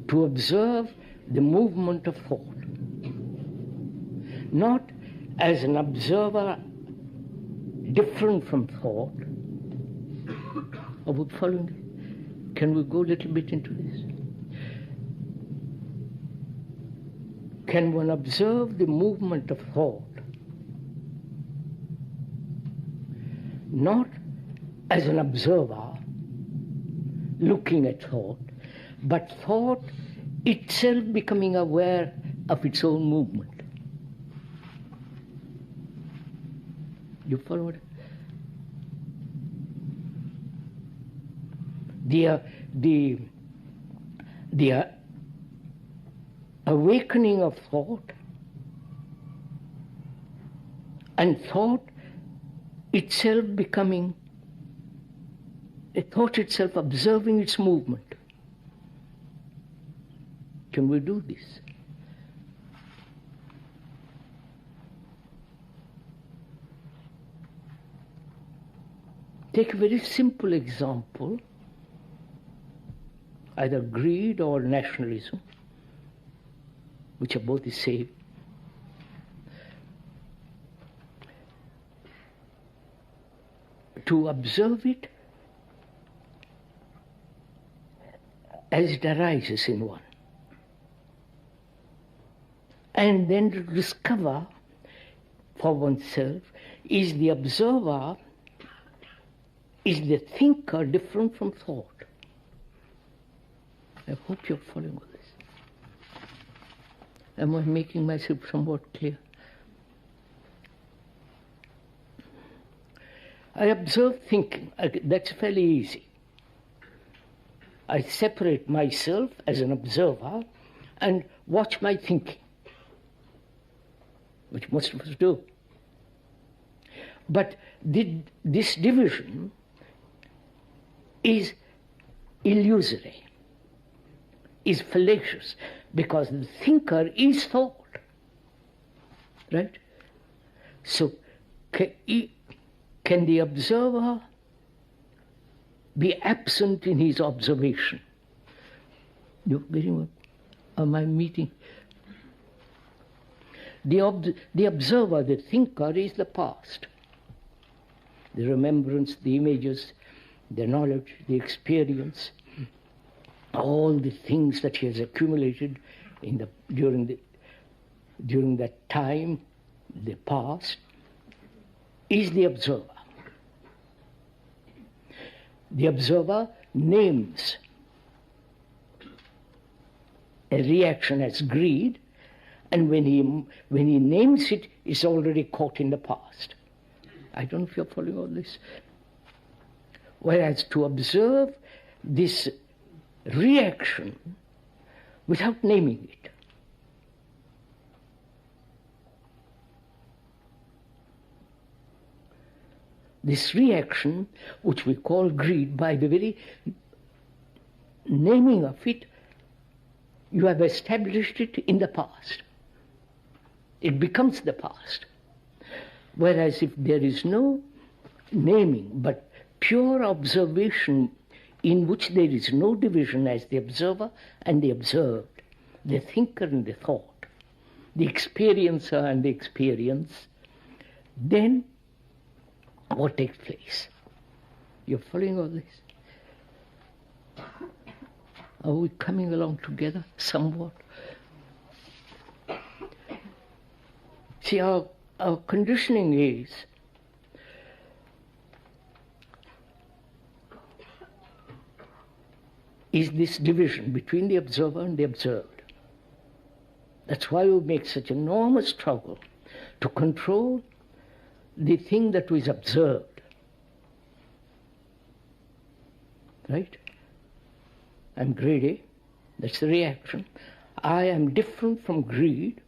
to observe the movement of thought, not as an observer different from thought. Are we following? Can we go a little bit into this? Can one observe the movement of thought not as an observer looking at thought, but thought itself becoming aware of its own movement? You follow it? The awakening of thought, and thought itself becoming, a thought itself observing its movement. Can we do this? Take a very simple example, either greed or nationalism, which are both the same. To observe it as it arises in one, and then to discover for oneself, is the observer, is the thinker different from thought? I hope you're following all this. Am I making myself somewhat clear? I observe thinking. That's fairly easy. I separate myself as an observer and watch my thinking, which most of us do. But this division is illusory, is fallacious, because the thinker is thought, right? So can the observer be absent in his observation? You're getting what? Am I meeting? The observer, the thinker, is the past. The remembrance, the images, the knowledge, the experience, all the things that he has accumulated during that time, the past, is the observer. The observer names a reaction as greed, and when he names it, it's already caught in the past. I don't know if you're following all this. Whereas to observe this reaction without naming it, this reaction, which we call greed, by the very naming of it, you have established it in the past. It becomes the past. Whereas if there is no naming, but pure observation in which there is no division as the observer and the observed, the thinker and the thought, the experiencer and the experience, then what takes place? You're following all this? Are we coming along together somewhat? See, our conditioning is this division between the observer and the observed. That's why we make such enormous struggle to control the thing that was observed. Right? I'm greedy, that's the reaction. I am different from greed,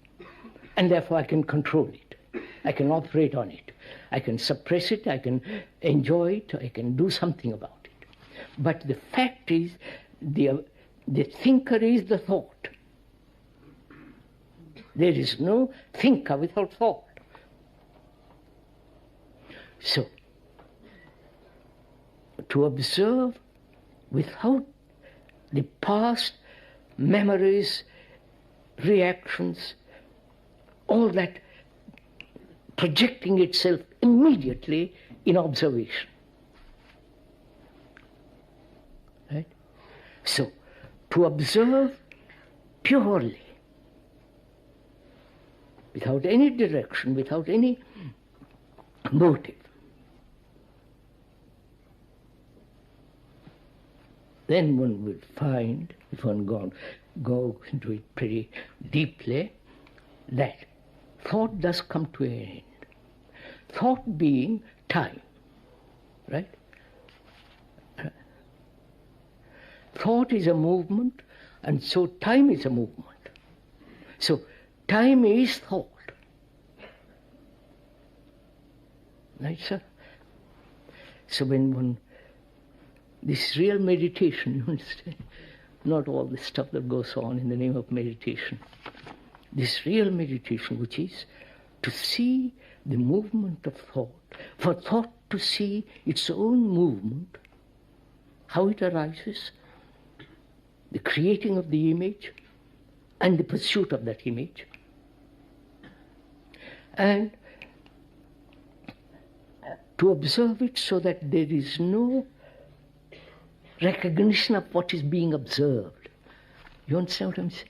and therefore I can control it. I can operate on it. I can suppress it, I can enjoy it, I can do something about it. But the fact is, the thinker is the thought. There is no thinker without thought. So, to observe without the past memories, reactions, all that projecting itself immediately in observation. Right? So, to observe purely, without any direction, without any motive, then one will find, if one goes into it pretty deeply, that thought does come to an end. Thought being time, right? Thought is a movement, and so time is a movement. So time is thought. Right, sir? So when one, this real meditation, you understand? Not all the stuff that goes on in the name of meditation. This real meditation, which is to see the movement of thought, for thought to see its own movement, how it arises, the creating of the image and the pursuit of that image, and to observe it so that there is no recognition of what is being observed. You understand what I'm saying?